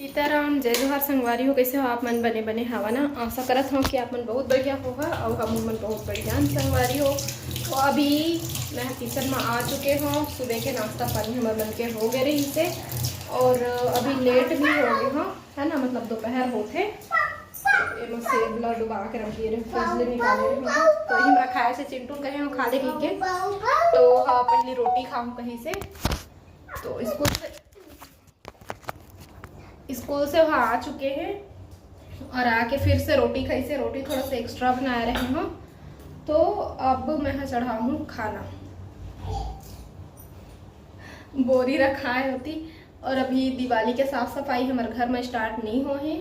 सीताराम जय जोहार संगवारी हो। कैसे हो आप मन? बने बने हवा ना। आशा करत हूँ कि आप मन बहुत बढ़िया होगा और हम मन बहुत बढ़िया संगवारी हो। तो अभी मैं किचन में आ चुके हूँ। सुबह के नाश्ता पानी हमारे बन के हो गए रही से और अभी लेट भी हो गए हाँ है ना, मतलब दोपहर होते सेब डुबा के रख दिए रहे, फ्रिज निकाले रहे तो यही मेरा खाए से चिंटू कहे हो खा ले के तो हाँ पहली रोटी खाऊँ कहीं से। तो स्कूल से वहाँ आ चुके हैं और आके फिर से रोटी खाई से रोटी थोड़ा सा एक्स्ट्रा बना रहे हैं। तो अब मैं चढ़ा हूँ खाना, बोरी रखा है होती और अभी दिवाली के साफ सफाई हमारे घर में स्टार्ट नहीं हो है।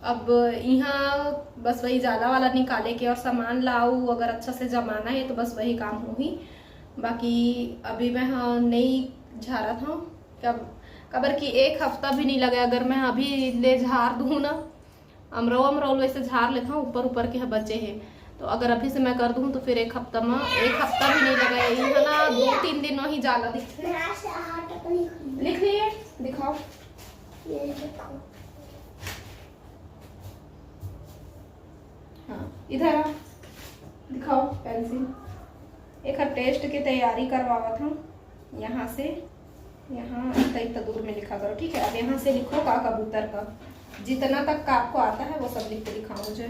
अब यहाँ बस वही जाला वाला निकाले के और सामान लाऊं, अगर अच्छा से जमाना है तो बस वही काम हो ही। बाकी अभी मैं हाँ नहीं झाड़ा था कबर की एक हफ्ता भी नहीं लगा। अगर मैं अभी ले झाड़ दूँ ना, अमरोल वैसे झाड़ लेता हूँ ऊपर ऊपर के बचे हैं, तो अगर अभी से मैं कर दूँ तो फिर एक हफ्ता भी नहीं लगा है ना। 2-3 दिन ही जाला दिखते लिख लिए दिखाओ। हाँ इधर आ दिखाओ पेंसिल। एक टेस्ट की तैयारी करवावा था यहाँ से, यहाँ इतना दूर में लिखा करो ठीक है। अब यहाँ से लिखो का कबूतर का, जितना तक का आपको आता है वो सब लिख के दिखाओ मुझे।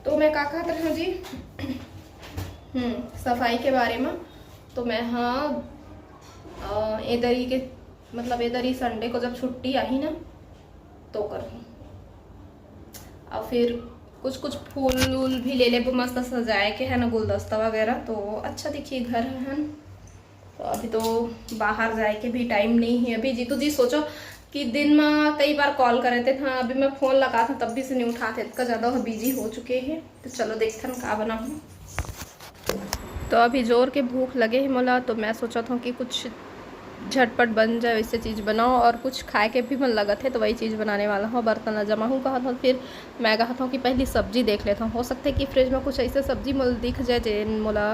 तो मैं क्या कहते हैं जी सफाई के बारे में। तो मैं हाँ इधर ही के मतलब इधर ही संडे को जब छुट्टी आई ना तो कर और फिर कुछ फूल वूल भी ले ले मस्त सजाए के है ना, गुलदस्ता वगैरह, तो अच्छा दिखिए घर है। तो अभी तो बाहर जाए के भी टाइम नहीं है। अभी जीतू जी सोचो कि दिन में कई बार कॉल करे थे था, अभी मैं फ़ोन लगा था तब भी से नहीं उठाते, इतना ज़्यादा बिजी हो चुके हैं। तो चलो देखते हैं क्या बनाऊँ। तो अभी जोर के भूख लगे है मोला, तो मैं सोचा था कि कुछ झटपट बन जाए वैसे चीज़ बनाओ और कुछ खाए के भी मन लगा थे, तो वही चीज़ बनाने वाला हूँ। बर्तन जमा हूँ कहा था, फिर मैं कहा था कि पहली सब्जी देख लेता हूँ, हो सकता है कि फ्रिज में कुछ ऐसे सब्जी मोल दिख जाए जो मोला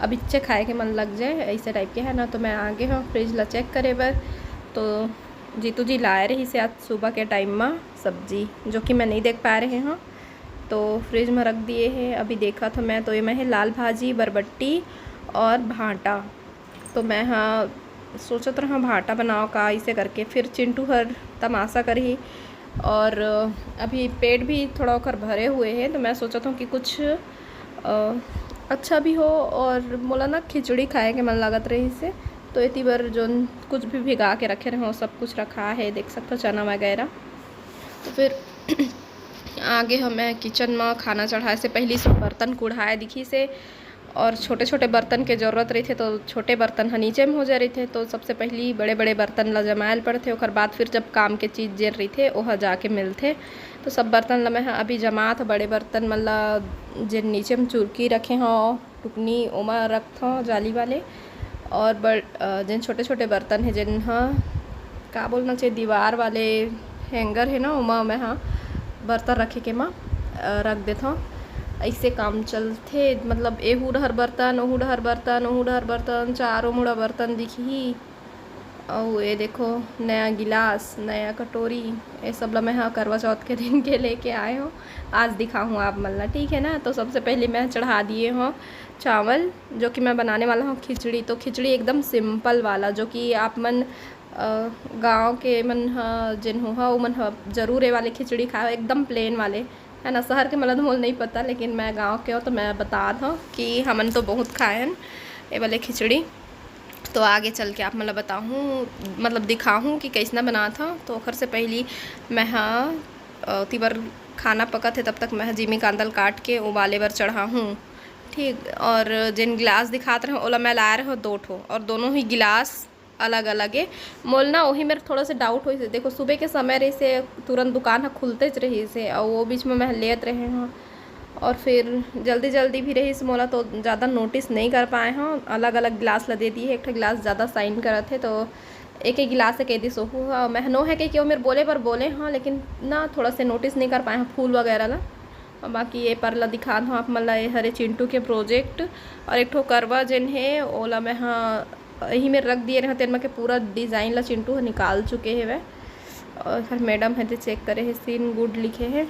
अब इच्छे खाए के मन लग जाए ऐसे टाइप के है ना। तो मैं आगे हूँ फ्रिज ला चेक करे बर। तो जीतू जी लाए रही से आज सुबह के टाइम में सब्जी, जो कि मैं नहीं देख पा रहे हैं, तो फ्रिज में रख दिए हैं। अभी देखा था मैं तो ये मैं है लाल भाजी बरबट्टी और भांटा। तो मैं हाँ सोचत रहा भाटा बनाओ का इसे करके, फिर चिंटू हर तमाशा करी और अभी पेट भी थोड़ा कर भरे हुए हैं। तो मैं सोचा था कि कुछ अच्छा भी हो और मोला ना खिचड़ी खाए के मन लागत रही से। तो इतनी बार जो कुछ भी भिगा के रखे रहे हो सब कुछ रखा है, देख सकते हो चना वगैरह। तो फिर आगे हमें किचन में खाना चढ़ाए से पहले सब बर्तन कुढ़ाए दिखी से और छोटे छोटे बर्तन के ज़रूरत रही थे, तो छोटे बर्तन नीचे में हो जा रहे थे। तो सबसे पहले बड़े बड़े बर्तन ला जमायल पड़ते, और बाद फिर जब काम के चीज़ जेर रही थे वह जाके मिलते। तो सब बर्तन ला मैं अभी जमा था, बड़े बर्तन मतलब जिन नीचे में चुरकी रखे हों टुकनी ओमा रख हों जाली वाले, और जिन छोटे छोटे बर्तन हैं जिन हाँ क्या बोलना चाहिए दीवार वाले हैंगर है ना, उमा मैं हाँ बर्तन रखे के माँ रख देता हूँ। ऐसे काम चलते मतलब एहू डहर बर्तन ओहू डहर बर्तन ओहू डहर बर्तन, चारों मुड़ा बर्तन दिखी। और ये देखो नया गिलास नया कटोरी, ये सब ला मैं हाँ करवा चौथ के दिन के लेके आए हो, आज दिखाऊँ आप मलना ठीक है ना। तो सबसे पहले मैं चढ़ा दिए हूँ चावल, जो कि मैं बनाने वाला हूँ खिचड़ी। तो खिचड़ी एकदम सिंपल वाला, जो कि आप मन गांव के मन हाँ जिन हो वो मन ज़रूर ये वाले खिचड़ी खाओ, एकदम प्लेन वाले है ना। शहर के मतलब मोल नहीं पता, लेकिन मैं गांव के हो तो मैं बता दूँ कि हमन तो बहुत खाए हैं ये वाले खिचड़ी। तो आगे चल के आप मतलब बताऊँ मतलब दिखाऊँ कि कैसना बना था। तो ओखर से पहली मैं हाँ तीबर खाना पका थे तब तक मैं जिमी कांदल काट के उबाले बर चढ़ा हूँ ठीक। और जिन गिलास दिखाते रहे ओला मैं लाए रहे 2 ठो, और दोनों ही गिलास अलग अलग है मोल ना। वही मेरे थोड़ा सा डाउट हुई से, देखो सुबह के समय रही से तुरंत दुकान है खुलते रही से और वो बीच में मैं लेत रहे हैं, और फिर जल्दी जल्दी भी रही से मोला तो ज़्यादा नोटिस नहीं कर पाए हैं। अलग अलग गिलास ला दे दिए, एक गिलास ज़्यादा साइन करे थे तो एक एक गिलास से कह दी सोहू महनो है कि क्यों मेरे बोले पर बोले हाँ, लेकिन ना थोड़ा से नोटिस नहीं कर पाए हैं फूल वगैरह ला। और बाकी ये पर ला दिखा दूँ आप मतलब हरे चिंटू के प्रोजेक्ट, और एक ठो करवा जिन है ओला मैं हाँ यही में रख दिए रहे तेन में के पूरा डिज़ाइन ला चिंटू निकाल चुके हैं वह। और फिर मैडम है तो चेक करे है सीन गुड लिखे हैं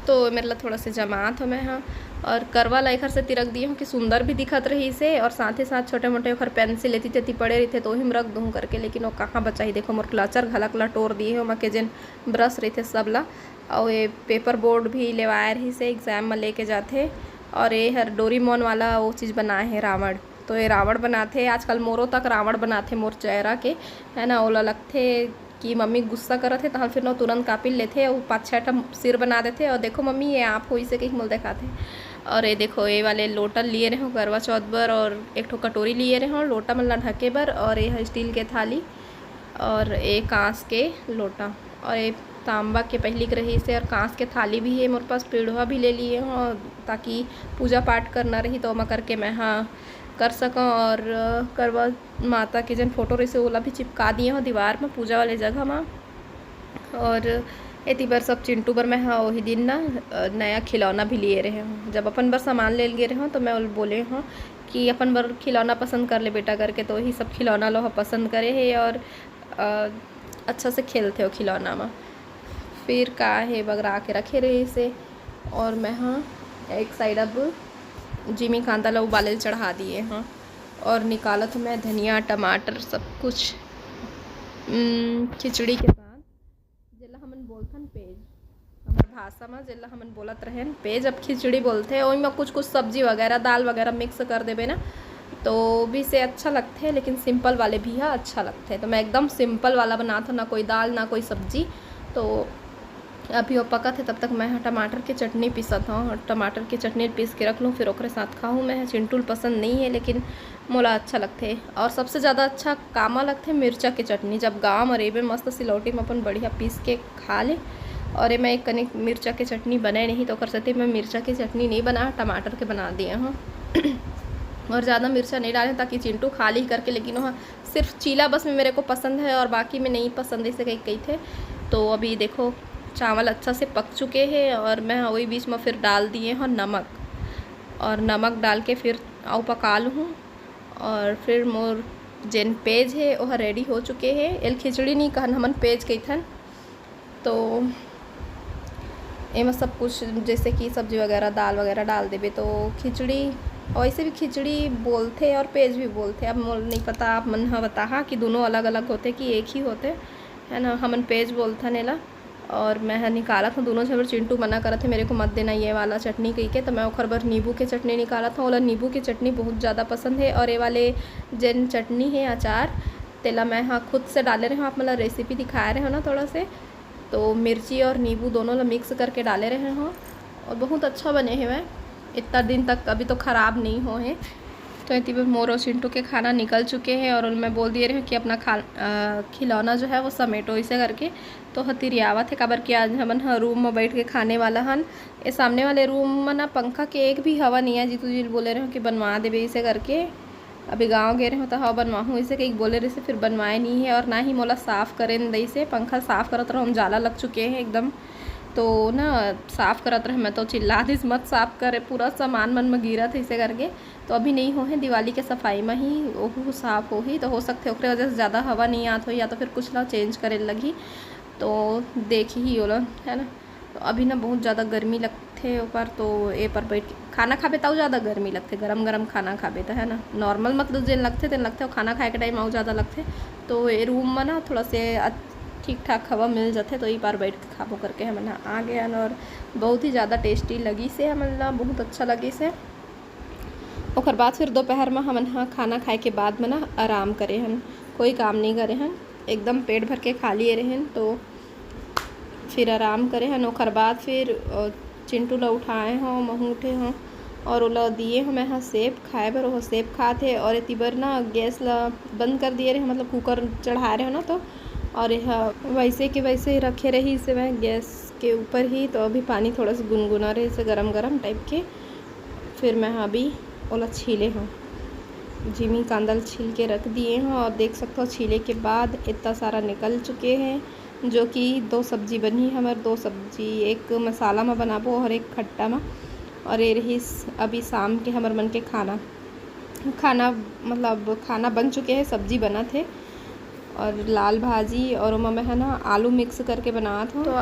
तो मेरे लिए थोड़ा सा जमात हो मैं हाँ और करवा लाइखर से तिरक दिए हूँ कि सुंदर भी दिखत रही से और साथ ही साथ छोटे मोटे ओखर पेंसिल लेती तेती पड़े रही थे तो ही रख दूँ करके, लेकिन वो कहाँ बचा ही देखो मोर क्लचर घलक ला टोर दिए हो के जेन ब्रश रही थे सब ला। और ये पेपर बोर्ड भी लेवाए रही से एग्जाम में लेके जाते। और ये हर डोरीमोन वाला वो चीज़ बनाए है रावण, तो ये रावण बनाते आजकल मोरों तक रावण बनाते मोर चेहरा के है ना। ओला लगते कि मम्मी गुस्सा करत है तो फिर ना तुरंत कापिल लेते और 5-6 सिर बना देते और देखो मम्मी ये आप हो इसे कहीं मोल दिखाते। और ये देखो ये वाले लोटा लिए रहे हो करवा चौथ बर और एक ठो कटोरी लिए रहे हो लोटा मतलब ढके बर और ये स्टील के थाली और एक कांस के लोटा और ये तांबा के पहली रही से और कांस के थाली भी है मेरे पास, पेड़वा भी ले लिए हूँ ताकि पूजा पाठ करना रही तो मैं करके मैं हाँ कर सकूँ। और करवा माता के जन फोटो रही से ओला भी चिपका दिए हो दीवार में पूजा वाले जगह में। और एती बार सब चिंटू बर मैं हाँ वही दिन ना नया खिलौना भी लिए रहे हूँ। जब अपन बार सामान ले गए रहे हूँ तो मैं बोले हूँ कि अपन बार खिलौना पसंद कर ले बेटा करके, तो वही सब खिलौना लो पसंद करे है और अच्छा से खेलते हो खिलौना में। फिर का है बगरा के रखे रहे इसे और मैं हाँ एक साइड अब जिमी कांदा ला उबाले चढ़ा दिए हाँ और निकाला तो मैं धनिया टमाटर सब कुछ खिचड़ी के साथ जिला हमन बोलथन पेज हमार भाषा में जिला हमन बोलत रहें पेज, अब खिचड़ी बोलते वही में कुछ कुछ सब्जी वगैरह दाल वगैरह मिक्स कर देवे ना तो भी से अच्छा लगते हैं, लेकिन सिंपल वाले भी है अच्छा लगते हैं। तो मैं एकदम सिंपल वाला बनाता ना कोई दाल ना कोई सब्जी। तो अभी वो पका थे तब तक मैं टमाटर की चटनी पीसत हूँ और टमाटर की चटनी पीस के रख लूँ फिर ओकरे साथ खाऊँ। मैं चिंटूल पसंद नहीं है लेकिन मोला अच्छा लगते है और सबसे ज़्यादा अच्छा कामा लगते मिर्चा की चटनी। जब गाँव में रेबे मस्त सिलौटी में अपन बढ़िया पीस के खा ले। और ये मैं एक कनिक मिर्चा की चटनी बनाए नहीं तो कर सकती मैं मिर्चा की चटनी नहीं बना टमाटर के बना दिए हूँ और ज़्यादा मिर्चा नहीं डालें ताकि चिंटू खा ली करके, लेकिन वहाँ सिर्फ चीला बस में मेरे को पसंद है और बाकी में नहीं पसंद इसे कहीं थे। तो अभी देखो चावल अच्छा से पक चुके हैं और मैं वही बीच में फिर डाल दिए हैं नमक और नमक डाल के फिर आउ पका लूँ। और फिर मोर जेन पेज है वह रेडी हो चुके हैं। एल खिचड़ी नहीं कहन हमन पेज कही थन तो एम सब कुछ जैसे कि सब्जी वगैरह दाल वगैरह डाल देवे तो खिचड़ी, वैसे भी खिचड़ी बोलते और पेज भी बोलते। अब मोल नहीं पता आप मन हाँ बता कि दोनों अलग अलग होते कि एक ही होते है ना। हमन पेज बोलता नेला और मैं निकाला था दोनों झबर चिंटू मना करा थे मेरे को मत देना ये वाला चटनी कही के, तो मैं ओखर बर नींबू के चटनी निकाला था। ओला नींबू की चटनी बहुत ज़्यादा पसंद है और ये वाले जैन चटनी है अचार तेला मैं हाँ खुद से डाले रहे हूँ। आप मतलब रेसिपी दिखाए रहे हो ना थोड़ा से, तो मिर्ची और नींबू दोनों ला मिक्स करके डाले रहे हो और बहुत अच्छा बने हैं वह इतना दिन तक अभी तो ख़राब नहीं हो है। तो इतनी बार मोर और चिंटू के खाना निकल चुके हैं और मैं बोल दिए रहे कि अपना खिलौना जो है वो समेटो इसे करके। तो हतिरियावा थे काबर कि आज हमन रूम में बैठ के खाने वाला हन। ये सामने वाले रूम में ना पंखा के एक भी हवा नहीं है। जीतू जी बोले रहे हो कि बनवा देवे इसे करके, अभी गांव गए रहे हो तो हवा बनवाऊँ इसे कहीं बोले रहे से फिर बनवाए नहीं है और ना ही मोला साफ़ करें दई से पंखा साफ़ करत रहो हम जाला लग चुके हैं एकदम। तो ना साफ़ करत रहे मैं तो चिल्ला दिस मत साफ़ करे पूरा सामान मन में गिरा था इसे करके। तो अभी नहीं हो है दिवाली के सफाई में ही वो साफ़ हो ही तो हो सकते ओकरे वजह से ज़्यादा हवा नहीं आत हो या तो फिर कुछ ना चेंज करे लगी तो देख ही होला है ना। तो अभी ना बहुत ज़्यादा गर्मी लगते ऊपर तो ए पर बैठ के खाना खाबे तो ज़्यादा गर्मी लगते, गरम गरम खाना खाबे तो है ना। नॉर्मल मतलब जिन लगते तेन लगते खाना खाए के टाइम और ज़्यादा लगते। तो ये रूम में ना थोड़ा से ठीक ठाक हवा मिल जाते तो एक बार बैठ के खाबो करके हमन आ गए और बहुत ही ज़्यादा टेस्टी लगी से हमन ला बहुत अच्छा लगी से। और बाद फिर दोपहर में हमन हाँ खाना खाए के बाद में ना आराम करे हन, कोई काम नहीं करे हन, एकदम पेट भर के खा लिए रहन तो फिर आराम करे हन। और बाद फिर चिंटू ला उठाए हों महू उठे हों और ओला दिए हो मैं हाँ सेब खाए बर वो सेब खाते और इतनी बार ना गैस ला बंद कर दिए रहे मतलब कुकर चढ़ा रहे हो ना तो और यह वैसे के वैसे ही रखे रही इसे मैं गैस के ऊपर ही। तो अभी पानी थोड़ा सा गुनगुना रहे इसे गरम गरम टाइप के। फिर मैं अभी ओला छीले हूँ जिमी कांदल छील के रख दिए हैं और देख सकते हो छीले के बाद इतना सारा निकल चुके हैं जो कि 2 सब्जी बनी हमारे 2 सब्जी, एक मसाला में बनाबो और एक खट्टा में। और ये रही अभी शाम के हमारे मन के खाना मतलब खाना बन चुके हैं, सब्जी बना थे और लाल भाजी और उमा में है ना आलू मिक्स करके बना था। तो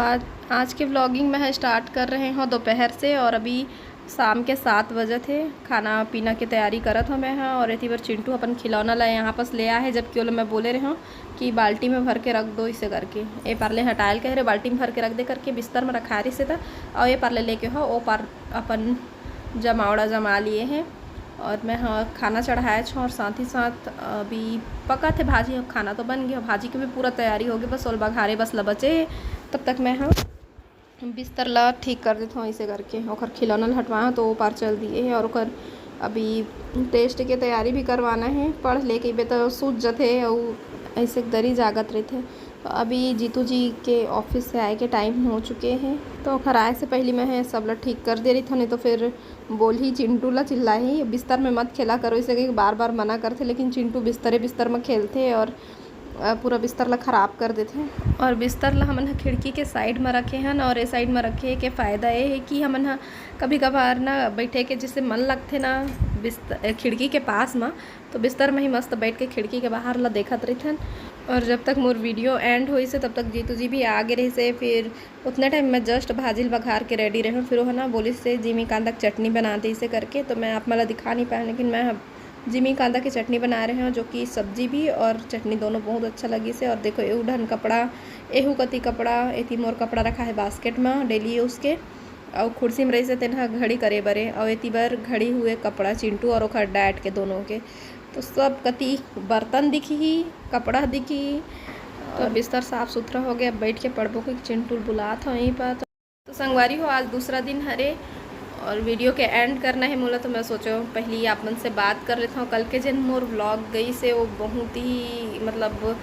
आज के व्लॉगिंग में है स्टार्ट कर रहे हो दोपहर से, और अभी शाम के 7 बजे थे। खाना पीना की तैयारी करत हूँ मैं। हाँ, और इतनी बार चिंटू अपन खिलौना लाए यहाँ पास ले आया है, जबकि वो मैं बोले रहे हूँ कि बाल्टी में भर के रख दो इसे करके। ये पार्ले हटायल कह रहे बाल्टी में भर के रख दे करके बिस्तर में रखा रही से था, और ये पार्ले लेके हो वो पार अपन जमावड़ा जमा लिए हैं। और मैं हाँ खाना चढ़ाया छो, और साथ ही साथ अभी पका थे भाजी। अब खाना तो बन गया, भाजी की भी पूरा तैयारी हो गई, बस और बघारे बस बचे। तब तक मैं हाँ बिस्तर ला ठीक कर देता हूँ इसे करके। और खिलौना हटवाया तो वो पार चल दिए है, और अभी टेस्ट के तैयारी भी करवाना है। पढ़ लेके बे तो सूझ जाते और ऐसे दरी जागत रहे थे। तो अभी जीतू जी के ऑफिस से आए के टाइम हो चुके हैं, तो आए से पहले मैं है सब ला ठीक कर दे रही थी। नहीं तो फिर बोल ही चिंटू ला चिल्लाई बिस्तर में मत खेला करो इसे, कि बार बार मना करते, लेकिन चिंटू बिस्तर में खेलते और पूरा बिस्तर ला ख़राब कर देते हैं। और बिस्तर ला हमन खिड़की के साइड में रखे हैं, और ये साइड में रखे के फ़ायदा ये है कि हमन कभी कभार ना बैठे के जिससे मन लगते ना बिस्तर खिड़की के पास में, तो बिस्तर में ही मस्त बैठ के खिड़की के बाहर ला देखत रही थे। और जब तक मोर वीडियो एंड हुई से तब तक जीतू जी भी आगे रही से। फिर उतने टाइम में जस्ट भाजिल बघार के रेडी रहे। फिर वो है ना बोली से जिमी कांदा की चटनी बनाते इसे करके, तो मैं आप मला दिखा नहीं पाया, लेकिन मैं जिमी कांदा की चटनी बना रहे हैं, जो कि सब्जी भी और चटनी दोनों बहुत अच्छा लगी से। और देखो एहू ढन कपड़ा, एहू कति कपड़ा, एथी मोर कपड़ा रखा है बास्केट में डेली उसके, और कुर्सी में रही से तेना घड़ी करे बरे, और एती बार घड़ी हुए कपड़ा चिंटू और ओखर डैड के दोनों के। तो सब कति बर्तन दिखी, कपड़ा दिखी, तो बिस्तर साफ़ सुथरा हो गया। बैठ के पढ़बो कि चिंटू बुला था वहीं पर। तो संगवारी हो आज दूसरा दिन हरे, और वीडियो के एंड करना है मोला, तो मैं सोचो पहले ही आप मन से बात कर लेता हूँ। कल के जिन मोर व्लॉग गई से वो बहुत ही मतलब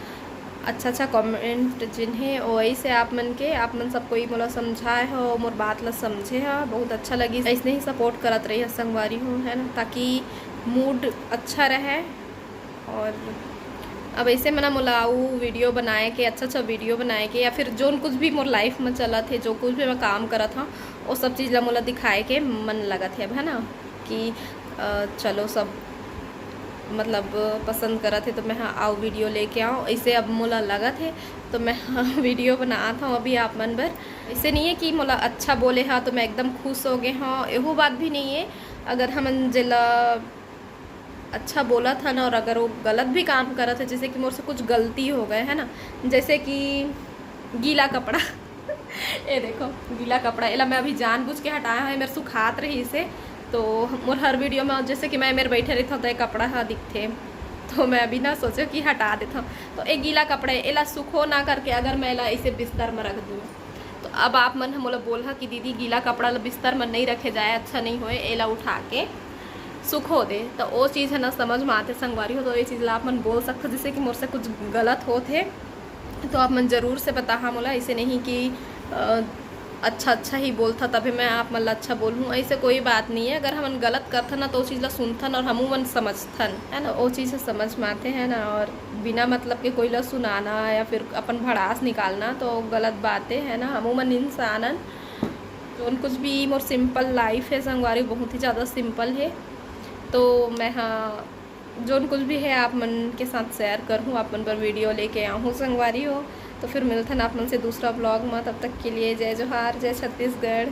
अच्छा कमेंट जिन्हें वही से आप मन सब कोई मोला समझाए हो, मोर बात ला समझे है, बहुत अच्छा लगी। ऐसे ही सपोर्ट करत रही है संगवारी हूँ, है ना, ताकि मूड अच्छा रहे। और अब ऐसे मना मोलाऊ वीडियो बनाए के अच्छा वीडियो बनाए के, या फिर जो कुछ भी मोर लाइफ में चला थे, जो कुछ भी मैं काम करा था, वो सब चीज़ ला मोला दिखाए के मन लगा थे। अब है ना कि चलो सब मतलब पसंद करा थे, तो मैं हाँ आओ वीडियो लेके आओ ऐसे। अब मोला लगा थे तो मैं हाँ वीडियो बना था अभी आप मन भर। ऐसे नहीं है कि मोला अच्छा बोले हाँ तो मैं एकदम खुश हो गए हाँ, एहो बात भी नहीं है। अगर हम जिला अच्छा बोला था ना, और अगर वो गलत भी काम करा था, जैसे कि मुझसे से कुछ गलती हो गए है ना, जैसे कि गीला कपड़ा ये देखो गीला कपड़ा एला मैं अभी जानबूझ के हटाया है, मेरे सुखात रही इसे। तो मोर हर वीडियो में जैसे कि मैं मेरे बैठे रहता हूँ तो ये कपड़ा हाँ दिखते, तो मैं अभी ना सोचो कि हटा देता हूँ। तो एक गीला कपड़ा एला सुखो ना करके अगर मैं एला इसे बिस्तर में रख दूँ, तो अब आप मन मोला बोला कि दीदी गीला कपड़ा बिस्तर में नहीं रखे जाए, अच्छा नहीं होए, एला उठा के सुखो दे। तो वो चीज़ है ना समझ में आते संगवारी हो, तो ये चीज़ ला आप मन बोल सकते, जैसे कि मुझसे कुछ गलत होते तो आप मन ज़रूर से बता हाँ मोला, ऐसे नहीं कि अच्छा ही बोलता तभी मैं आप मन अच्छा बोलूँ, ऐसे कोई बात नहीं है। अगर हम गलत करथन ना तो वो चीज़ ला सुनथन और हमू मन समझथन, है ना, वो चीज़ समझ में आते हैं ना। और बिना मतलब के कोई ला सुनाना या फिर अपन भड़ास निकालना तो गलत बातें है ना। हमू मन इंसानन जो कुछ भी मोर सिंपल लाइफ है संगवारी, बहुत ही ज़्यादा सिंपल है। तो मैं हाँ जो कुछ भी है आप मन के साथ शेयर करूँ, आप मन पर वीडियो लेके आऊँ संगवारी हो। तो फिर मिलते हैं आप मन से दूसरा ब्लॉग में, तब तक के लिए जय जोहार, जय छत्तीसगढ़।